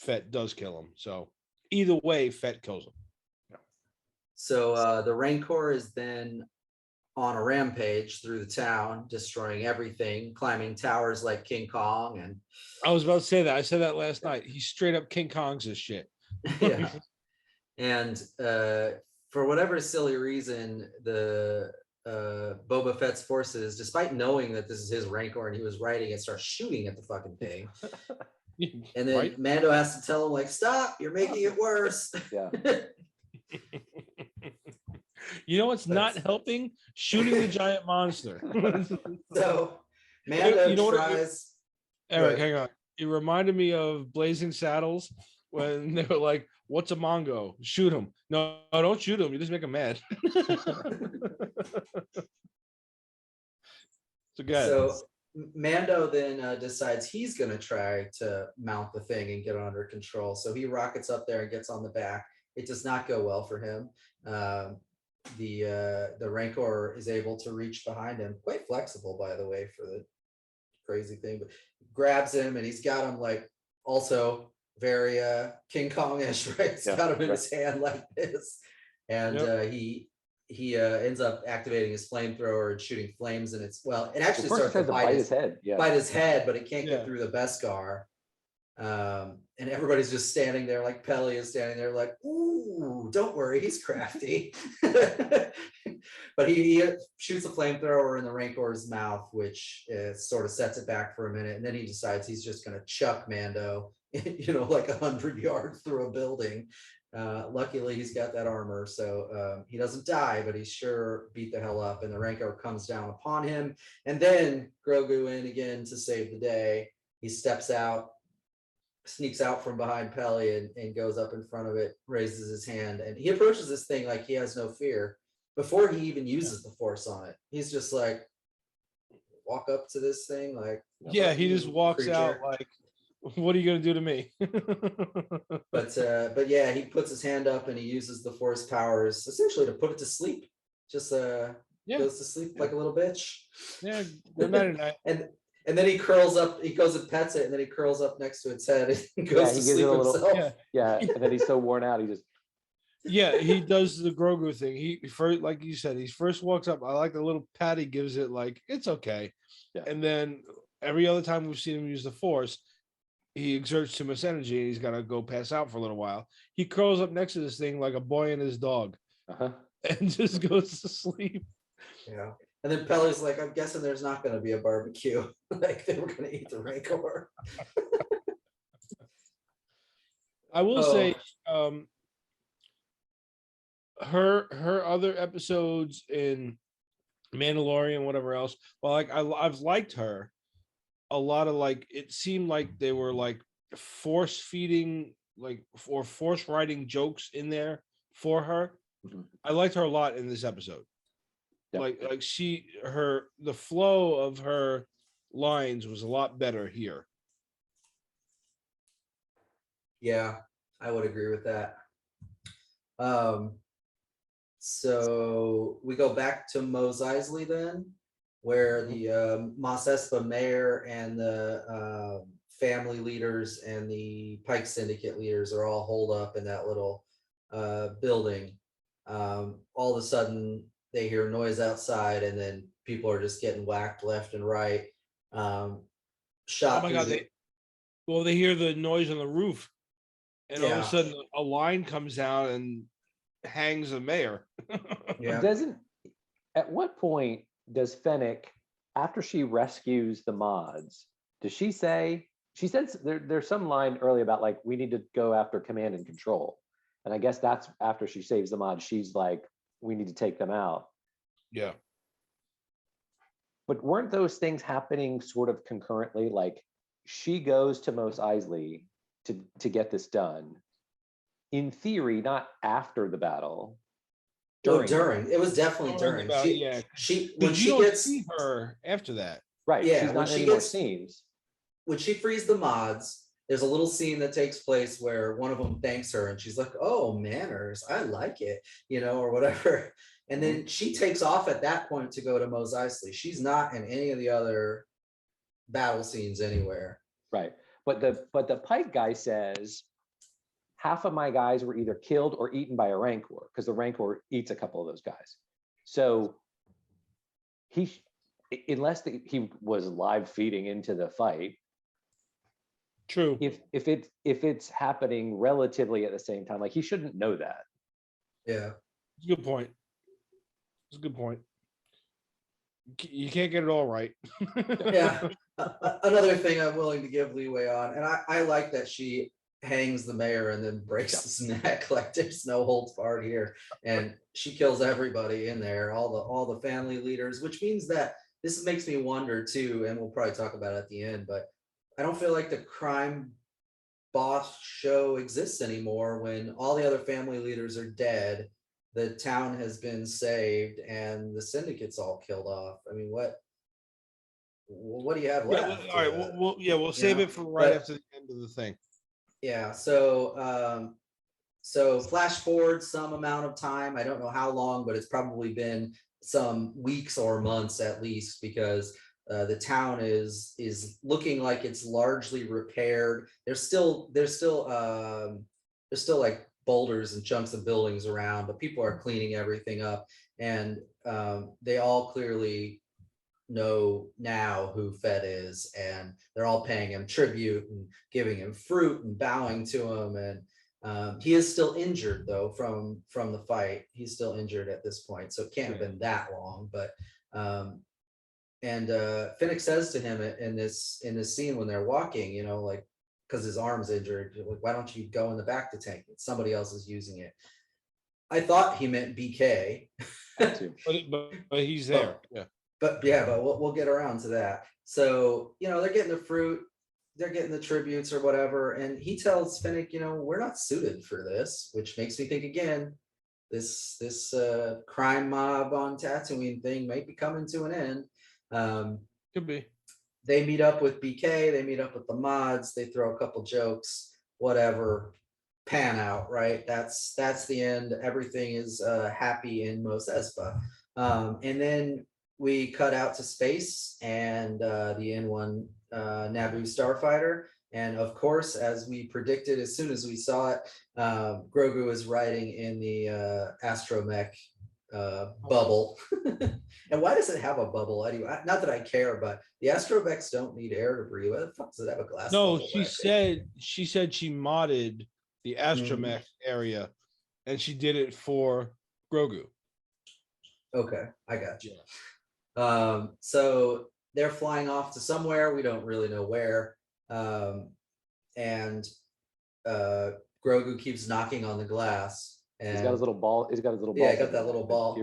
Fett does kill him. So either way, Fett kills him. So the Rancor is then on a rampage through the town, destroying everything, climbing towers like King Kong. And I was about to say that. I said that last night. He straight up King Kong's his shit. Yeah. And for whatever silly reason, the Boba Fett's forces, despite knowing that this is his Rancor and he was riding it, start shooting at the fucking thing. And then Mando has to tell him, like, stop, you're making it worse. Yeah. You know what's not helping? Shooting the giant monster. So Mando tries. Eric, hang on. It reminded me of Blazing Saddles when they were like, what's a Mongo? Shoot him. No, don't shoot him. You just make him mad. So Mando then decides he's going to try to mount the thing and get it under control. So he rockets up there and gets on the back. It does not go well for him. The Rancor is able to reach behind him, quite flexible, by the way, for the crazy thing, but grabs him and he's got him like also very King Kong-ish, right? He's got him in his hand like this, and he ends up activating his flamethrower and shooting flames, and it actually starts to bite his head, but it can't get through the Beskar. And everybody's just standing there, like Peli is standing there like, ooh, don't worry, he's crafty. But he shoots a flamethrower in the Rancor's mouth, which sort of sets it back for a minute, and then he decides he's just going to chuck Mando, like 100 yards through a building. Luckily, he's got that armor, so he doesn't die, but he's sure beat the hell up, and the Rancor comes down upon him, and then Grogu in again to save the day. He steps out, sneaks out from behind Pelly and goes up in front of it, raises his hand, and he approaches this thing like he has no fear before he even uses the force on it. He's just like, walk up to this thing, like, Yeah, he just walks out creature. like, what are you gonna do to me? But yeah, he puts his hand up and he uses the force powers essentially to put it to sleep. Just Yeah, goes to sleep like a little bitch. yeah, good night night. And then he curls up, he goes and pets it, and then he curls up next to its head and goes to he gives sleep it a little- himself. Yeah, and then he's so worn out, he just yeah, he does the Grogu thing. He first, like you said, he first walks up. I like the little pat he gives it, like it's okay. Yeah. And then every other time we've seen him use the Force, he exerts too much energy and he's got to go pass out for a little while. He curls up next to this thing like a boy and his dog and just goes to sleep. Yeah. And then Pelly's like, I'm guessing there's not going to be a barbecue. Like they were going to eat the Rancor. I will say, her other episodes in Mandalorian, whatever else. Well, like I've liked her a lot of, like it seemed like they were like force feeding, like or force writing jokes in there for her. Mhm. I liked her a lot in this episode. Yep. Like the flow of her lines was a lot better here. Yeah, I would agree with that. So we go back to Mos Eisley then, where the Mos Espa mayor and the family leaders and the Pike Syndicate leaders are all holed up in that little building. All of a sudden, they hear noise outside, and then people are just getting whacked left and right. Shot. Oh my god! They hear the noise on the roof, and all of a sudden a line comes out and hangs the mayor. Yeah. At what point does Fennec, after she rescues the mods, does she say, she says there's some line early about like, we need to go after command and control. And I guess that's after she saves the mods. She's like, we need to take them out. Yeah. But weren't those things happening sort of concurrently? Like she goes to Mos Eisley to get this done. In theory, not after the battle. During. It was definitely during. When she gets see her after that. Right. Yeah, she's not in any more scenes. When she frees the mods, there's a little scene that takes place where one of them thanks her and she's like, oh, manners, I like it, or whatever. And then she takes off at that point to go to Mos Eisley. She's not in any of the other battle scenes anywhere. Right. But the Pike guy says, half of my guys were either killed or eaten by a Rancor, because the Rancor eats a couple of those guys. So unless he was live feeding into the fight. True. If it's happening relatively at the same time, like he shouldn't know that. Yeah. It's a good point. It's a good point. You can't get it all right. Yeah. Another thing I'm willing to give leeway on, and I like that she hangs the mayor and then breaks his neck. Like there's no holds barred here, and she kills everybody in there, all the family leaders, which means that this makes me wonder too, and we'll probably talk about it at the end, but I don't feel like the crime boss show exists anymore when all the other family leaders are dead, the town has been saved, and the syndicate's all killed off. I mean, what do you have left? All right, we'll save it for after the end of the thing. Yeah, so flash forward some amount of time. I don't know how long, but it's probably been some weeks or months at least, because the town is looking like it's largely repaired. There's still like boulders and chunks of buildings around, but people are cleaning everything up, and they all clearly know now who Fett is, and they're all paying him tribute and giving him fruit and bowing to him. And he is still injured though from the fight. He's still injured at this point, so it can't have been that long. But and Finnick says to him in this scene when they're walking, like, because his arm's injured, like, why don't you go in the back to tank it? Somebody else is using it. I thought he meant BK. but he's there. But we'll get around to that. So, they're getting the fruit. they're getting the tributes or whatever, and he tells Finnick, we're not suited for this, which makes me think again, this crime mob on Tatooine thing might be coming to an end. Could be. They meet up with BK, they meet up with the mods, they throw a couple jokes, whatever, pan out, right? That's the end. Everything is happy in Mos Espa. And then we cut out to space and the N1 Naboo starfighter. And of course, as we predicted, as soon as we saw it, Grogu is riding in the astromech bubble. And why does it have a bubble anyway? Not that I care, but the astromechs don't need air to breathe. Why the fuck does it have a glass No, bubble? she said she modded the astromech area, and she did it for Grogu. Okay, I got you. So they're flying off to somewhere, we don't really know where. And Grogu keeps knocking on the glass. And He's got his little ball. He's got his little ball. Yeah, got that little ball.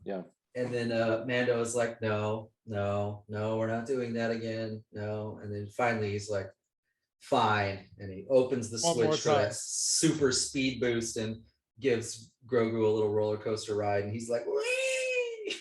Yeah. And then Mando is like, no, we're not doing that again. No. And then finally he's like, fine. And he opens the One more switch for that super speed boost and gives Grogu a little roller coaster ride. And he's like, whee!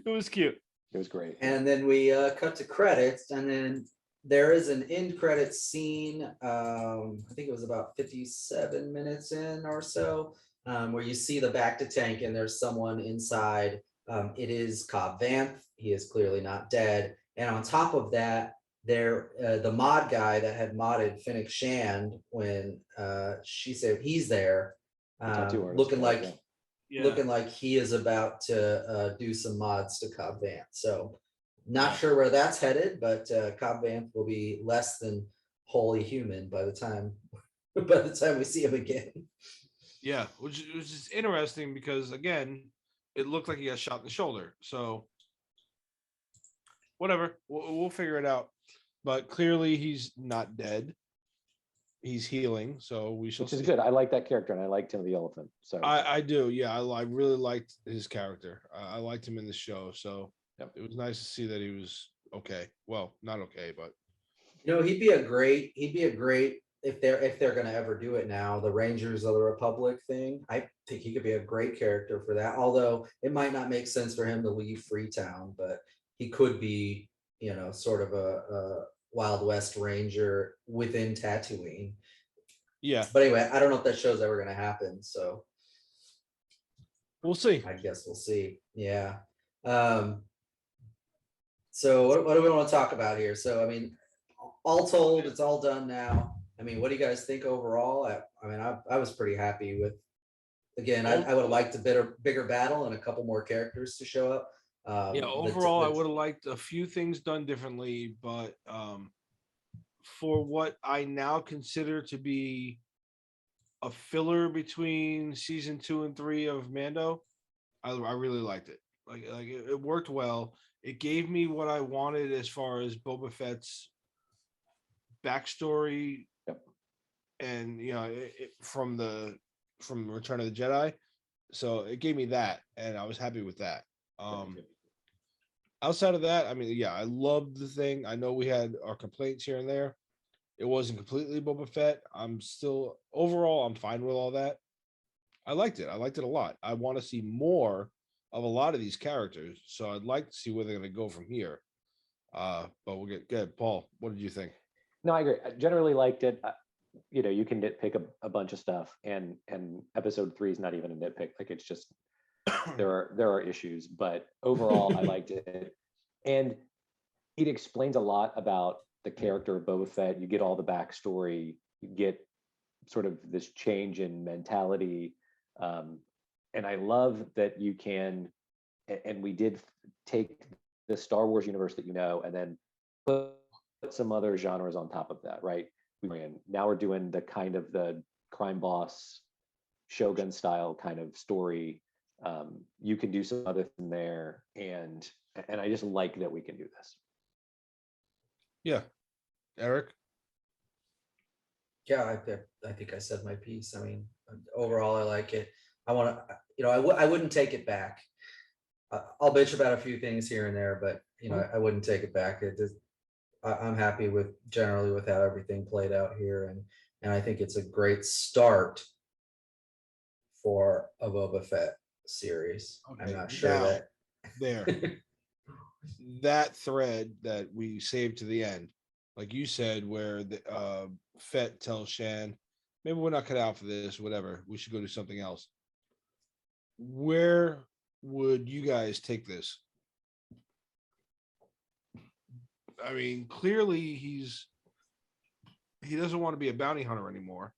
It was cute. It was great. And then we cut to credits, and then there is an end credits scene. I think it was about 57 minutes in or so, where you see the back to tank and there's someone inside. It is Cobb Vanth. He is clearly not dead. And on top of that, the mod guy that had modded Finnick Shand when she said he's there, looking like he is about to do some mods to Cobb Vanth. So not sure where that's headed, but Cobb Vanth will be less than wholly human by the time we see him again. Yeah, which is interesting because again, it looked like he got shot in the shoulder. So whatever, we'll figure it out. But clearly, he's not dead. He's healing, so we shall. Which is good. I like that character, and I liked him the elephant. So I do. Yeah, I really liked his character. I liked him in the show. So it was nice to see that he was okay. Well, not okay, but he'd be a great if they're gonna ever do it now, the Rangers of the Republic thing. I think he could be a great character for that. Although it might not make sense for him to leave Freetown, but he could be, sort of a Wild West Ranger within Tatooine. Yeah. But anyway, I don't know if that show's ever going to happen. So we'll see. I guess we'll see. Yeah. So what do we want to talk about here? So, I mean, all told, it's all done now. I mean, what do you guys think overall? I was pretty happy with, again, I would have liked a bigger battle and a couple more characters to show up. Overall, I would have liked a few things done differently, but for what I now consider to be a filler between season 2 and 3 of Mando, I really liked it. Like it worked well. It gave me what I wanted as far as Boba Fett's backstory, and from Return of the Jedi. So it gave me that, and I was happy with that. Outside of that, I mean, I loved the thing. I know we had our complaints here and there. It wasn't completely Boba Fett. I'm fine with all that. I liked it. I liked it a lot. I want to see more of a lot of these characters. So I'd like to see where they're going to go from here. But we'll get good. Paul, what did you think? No, I agree. I generally liked it. You can nitpick a bunch of stuff, and episode 3 is not even a nitpick. Like, it's just there are issues, but overall I liked it. And it explains a lot about the character of Boba Fett. You get all the backstory, you get sort of this change in mentality. And I love that you can, and we did take the Star Wars universe that and then put some other genres on top of that, right? Now we're doing the kind of the crime boss Shogun style kind of story. You can do some other thing there, and I just like that we can do this. Yeah, Eric. Yeah, I think I said my piece. I mean, overall, I like it. I want to, I wouldn't take it back. I'll bitch about a few things here and there, but I wouldn't take it back. I'm happy with generally with how everything played out here, and I think it's a great start for a Boba Fett series. I'm Okay, not sure now that there, that thread that we saved to the end, like you said, where the Fett tells Shan, maybe we're not cut out for this, whatever. We should go do something else. Where would you guys take this? I mean, clearly he doesn't want to be a bounty hunter anymore.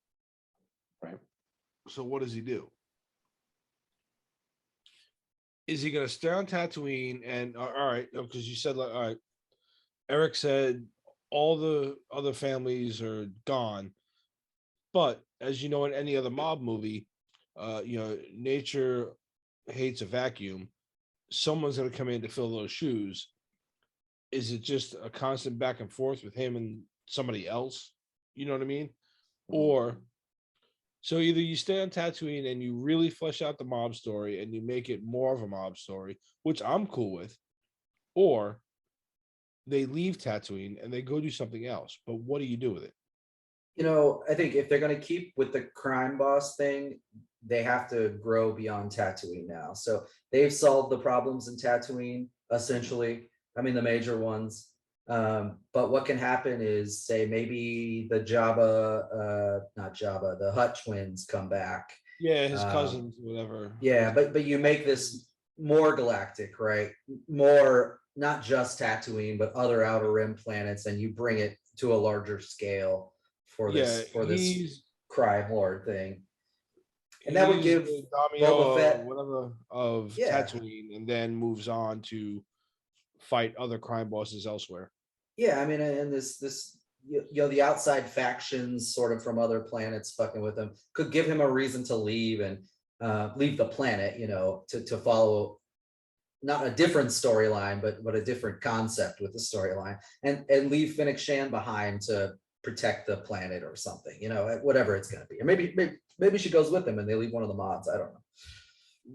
Right. So what does he do? Is he going to stay on Tatooine? And all right, because you said like, all right, Eric said all the other families are gone, but as you know, in any other mob movie, nature hates a vacuum. Someone's going to come in to fill those shoes. Is it just a constant back and forth with him and somebody else? You know what I mean? Or so either you stay on Tatooine and you really flesh out the mob story and you make it more of a mob story, which I'm cool with, or they leave Tatooine and they go do something else. But what do you do with it? I think if they're going to keep with the crime boss thing, they have to grow beyond Tatooine now. So they've solved the problems in Tatooine, essentially. I mean, the major ones. But what can happen is, say, maybe the not Jabba, the Hutt twins come back. Yeah, his cousins, whatever. Yeah, but you make this more galactic, right? More, not just Tatooine, but other Outer Rim planets, and you bring it to a larger scale for this crime lord thing. And that would give Boba Fett whatever of Tatooine, and then moves on to fight other crime bosses elsewhere. Yeah, I mean, and this the outside factions sort of from other planets fucking with him could give him a reason to leave and leave the planet, to follow not a different storyline, but a different concept with the storyline, and leave Fennec Shan behind to protect the planet or something, whatever it's going to be. Or maybe she goes with him and they leave one of the mods. I don't know.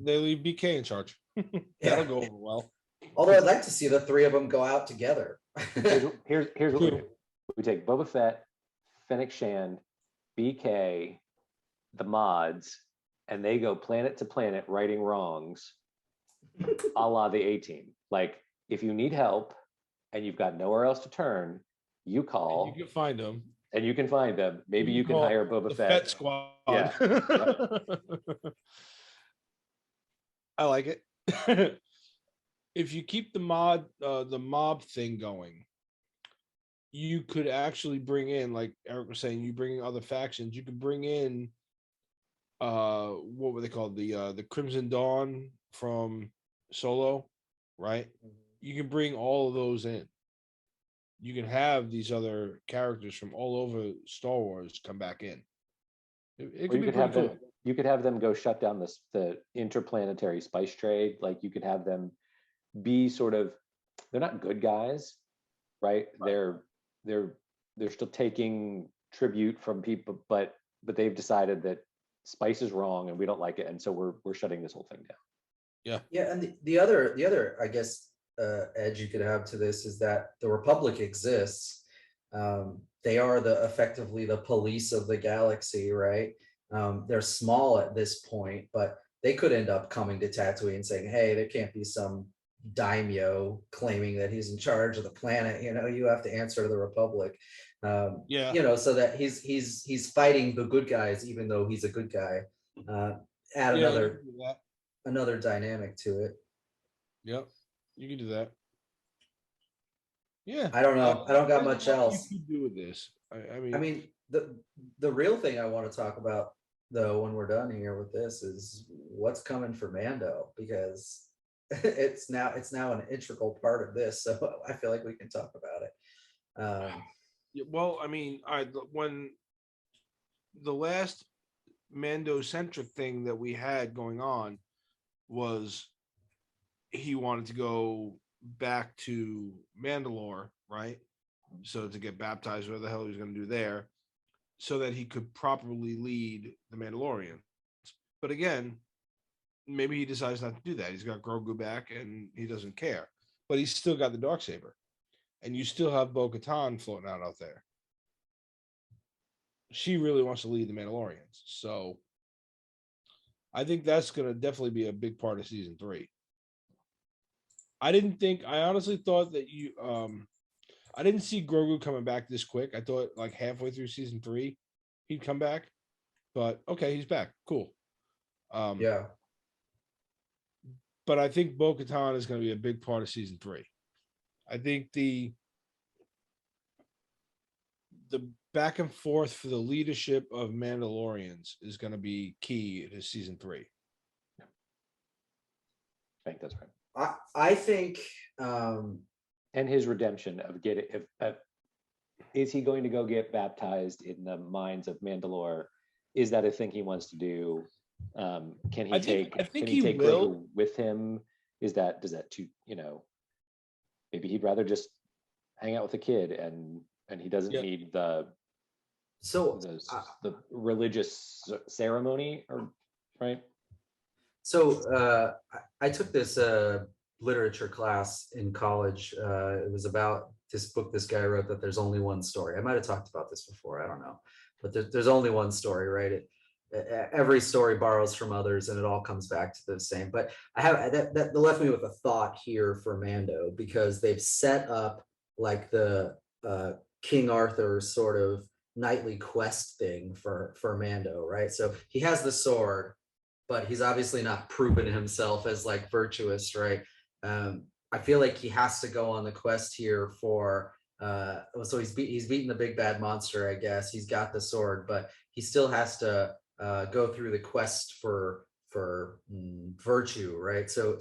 They leave BK in charge. That'll go over well. Although I'd like to see the three of them go out together. Here's what we do. We take Boba Fett, Fennec Shand, BK, the mods, and they go planet to planet righting wrongs, a la the A-Team. Like, if you need help and you've got nowhere else to turn, you call. And you can find them. And you can find them. Maybe you can hire Boba Fett. Fett Squad. Yeah. I like it. If you keep the mob thing going, you could actually bring in, like Eric was saying, you bring in other factions. You could bring in, what were they called? The Crimson Dawn from Solo, right? You can bring all of those in. You can have these other characters from all over Star Wars come back in. It could be pretty cool. You could have them go shut down the interplanetary spice trade. Like, you could have them be sort of, they're not good guys, right? They're still taking tribute from people, but they've decided that spice is wrong and we don't like it, and so we're shutting this whole thing down. Yeah, and the other I guess edge you could have to this is that the Republic exists. They are effectively the police of the galaxy, right? They're small at this point, but they could end up coming to Tatooine and saying, hey, there can't be some daimyo claiming that he's in charge of the planet. You have to answer to the Republic. So that he's fighting the good guys, even though he's a good guy. Add another dynamic to it. Yep, you can do that. Yeah, I don't know. I don't got much else you can do with this. I mean, the real thing I want to talk about, though, when we're done here with this, is what's coming for Mando, because it's now an integral part of this. So I feel like we can talk about it. Well, I mean, when the last Mando-centric thing that we had going on was he wanted to go back to Mandalore, right? So to get baptized, whatever the hell he was going to do there, so that he could properly lead the Mandalorians. But again, maybe he decides not to do that. He's got Grogu back and he doesn't care, but he's still got the Darksaber. and you still have Bo-Katan floating out there. She really wants to lead the Mandalorians. So I think that's going to definitely be a big part of season 3. I honestly thought that I didn't see Grogu coming back this quick. I thought like halfway through season 3, he'd come back, but okay, he's back. Cool. Yeah. But I think Bo-Katan is going to be a big part of season 3. I think the back and forth for the leadership of Mandalorians is going to be key to season 3. I think that's right. I think, and his redemption of is he going to go get baptized in the mines of Mandalore? Is that a thing he wants to do? Can he take Grogu with him? Does that too, maybe he'd rather just hang out with a kid and he doesn't need the religious ceremony, or right? So I took this literature class in college. It was about this book this guy wrote, that there's only one story. I might have talked about this before, I don't know, but there's only one story, right? Every story borrows from others, and it all comes back to the same. But I have that left me with a thought here for Mando, because they've set up like the King Arthur sort of knightly quest thing for Mando, right? So he has the sword, but he's obviously not proven himself as like virtuous, right? I feel like he has to go on the quest here for so he's beaten the big bad monster, I guess. He's got the sword, but he still has to go through the quest for virtue, right? So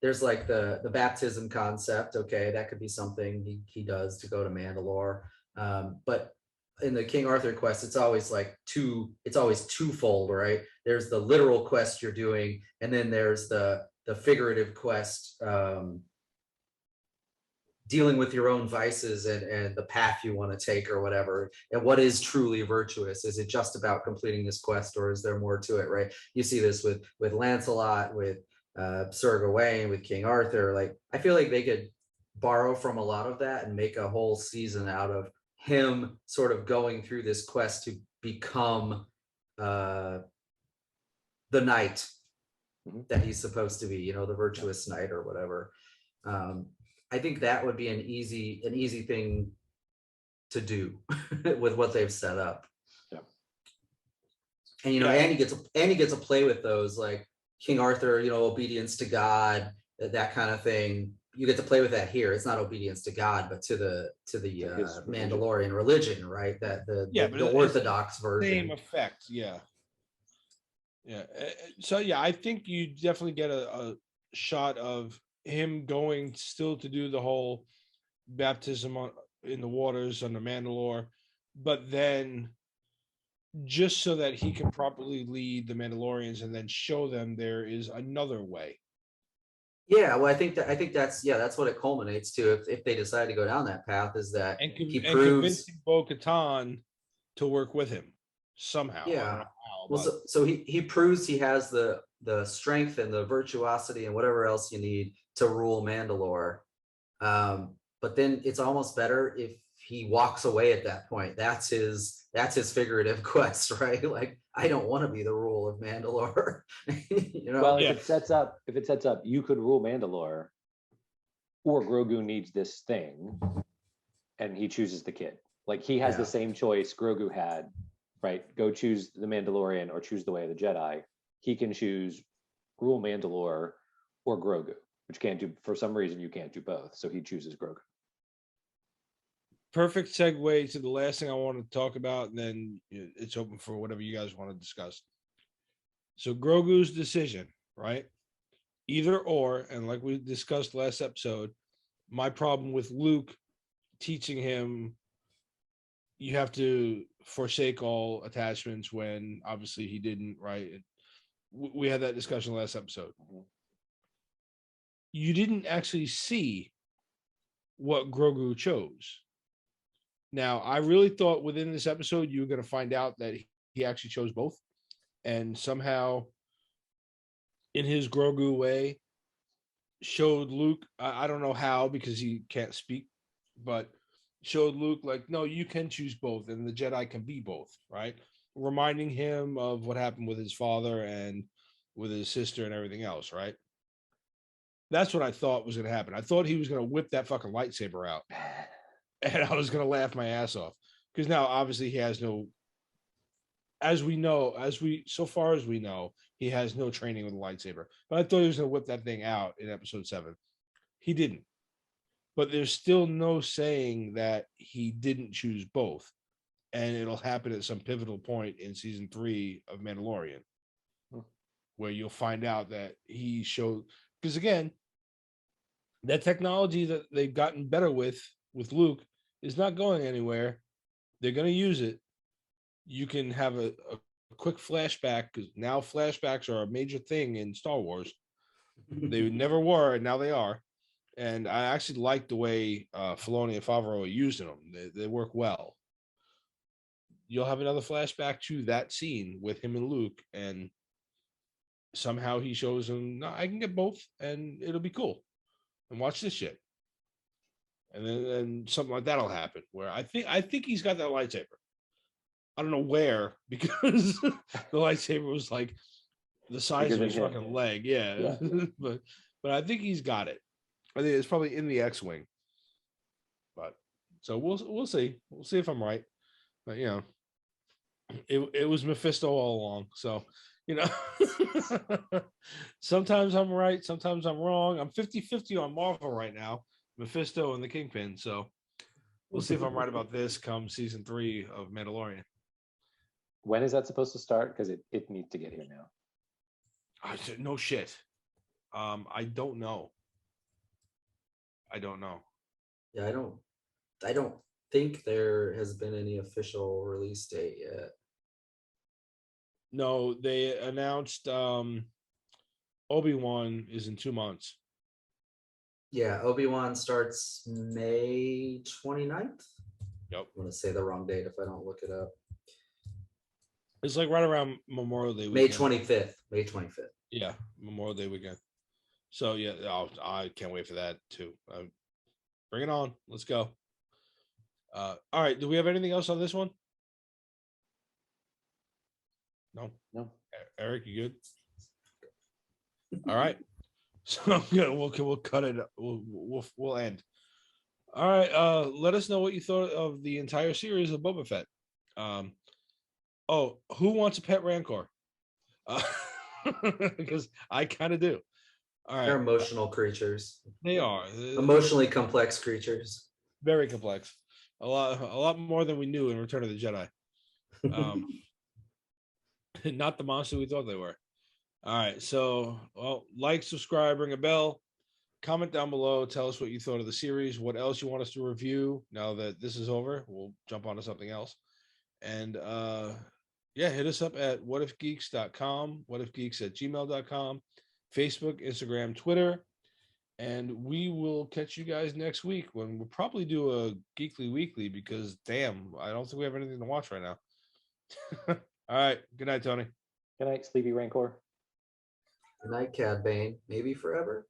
there's like the baptism concept. Okay, that could be something he does to go to Mandalore. But in the King Arthur quest, it's always twofold, right? There's the literal quest you're doing, and then there's the figurative quest, dealing with your own vices and the path you want to take or whatever. And what is truly virtuous? Is it just about completing this quest, or is there more to it, right? You see this with Lancelot, with Sir Gawain, with King Arthur. Like, I feel like they could borrow from a lot of that and make a whole season out of him sort of going through this quest to become the knight that he's supposed to be, the virtuous knight or whatever. I think that would be an easy thing to do with what they've set up. Yeah. And and he gets to play with those, like King Arthur, obedience to God, that kind of thing. You get to play with that here. It's not obedience to God, but to the Mandalorian religion, right? That the Orthodox version. Same effect, yeah. So I think you definitely get a shot of him going still to do the whole baptism in the waters under Mandalore, but then just so that he can properly lead the Mandalorians and then show them there is another way. Yeah, well, I think that's what it culminates to if they decide to go down that path, is that he proves convincing Bo-Katan to work with him somehow. Yeah. I don't know how, well, so he proves he has the strength and the virtuosity and whatever else you need to rule Mandalore. But then it's almost better if he walks away at that point. That's his figurative quest, right? Like, I don't want to be the rule of Mandalore. Well, if it sets up, you could rule Mandalore, or Grogu needs this thing, and he chooses the kid. Like, he has the same choice Grogu had, right? Go choose the Mandalorian or choose the way of the Jedi. He can choose rule Mandalore or Grogu, which can't do, for some reason you can't do both. So he chooses Grogu. Perfect segue to the last thing I want to talk about, and then it's open for whatever you guys want to discuss. So Grogu's decision, right? Either or, and like we discussed last episode, my problem with Luke teaching him you have to forsake all attachments when obviously he didn't, right? We had that discussion last episode. You didn't actually see what Grogu chose. Now, I really thought within this episode you were going to find out that he actually chose both, and somehow in his Grogu way showed Luke, I don't know how because he can't speak, but showed Luke like, no, you can choose both, and the Jedi can be both, right? Reminding him of what happened with his father and with his sister and everything else, right? That's what I thought was going to happen. I thought he was going to whip that fucking lightsaber out, and I was going to laugh my ass off because now obviously he has no, so far as we know, he has no training with a lightsaber. But I thought he was going to whip that thing out in episode 7. He didn't. But there's still no saying that he didn't choose both. And it'll happen at some pivotal point in season 3 of Mandalorian, where you'll find out that he showed, because again, that technology that they've gotten better with Luke is not going anywhere. They're going to use it. You can have a quick flashback, because now flashbacks are a major thing in Star Wars. They never were, and now they are. And I actually like the way Filoni and Favreau are using them. They work well. You'll have another flashback to that scene with him and Luke, and somehow he shows him, no, I can get both, and it'll be cool. And watch this shit. And then something like that'll happen, where I think he's got that lightsaber. I don't know where, because the lightsaber was like the size of his fucking leg. Yeah. but I think he's got it. I think it's probably in the X-wing. But so we'll see. We'll see if I'm right. But you know, it was Mephisto all along. So, you know, sometimes I'm right, sometimes I'm wrong. I'm 50-50 on Marvel right now, Mephisto and the Kingpin. So we'll see if I'm right about this come season 3 of Mandalorian. When is that supposed to start? Because it needs to get here now. I said, no shit. I don't know. Yeah, I don't think there has been any official release date yet. No, they announced Obi-Wan is in 2 months. Yeah, Obi-Wan starts May 29th. Yep. I'm going to say the wrong date if I don't look it up. It's like right around Memorial Day weekend. May 25th. Yeah, Memorial Day weekend. So yeah, I can't wait for that too. Bring it on. Let's go. All right. Do we have anything else on this one? No. Eric, you good? All right. So I'm good. We'll cut it. We'll end. All right. Let us know what you thought of the entire series of Boba Fett. Who wants a pet Rancor? Because I kind of do. All right. They're emotional creatures. They are emotionally complex creatures. Very complex. A lot more than we knew in Return of the Jedi. Not the monster we thought they were. All right. So, like, subscribe, ring a bell, comment down below. Tell us what you thought of the series. What else you want us to review now that this is over. We'll jump on to something else. And hit us up at whatifgeeks.com, whatifgeeks@gmail.com, Facebook, Instagram, Twitter. And we will catch you guys next week when we'll probably do a Geekly Weekly, because damn, I don't think we have anything to watch right now. All right. Good night, Tony. Good night, Sleepy Rancor. Good night, Cad Bane. Maybe forever.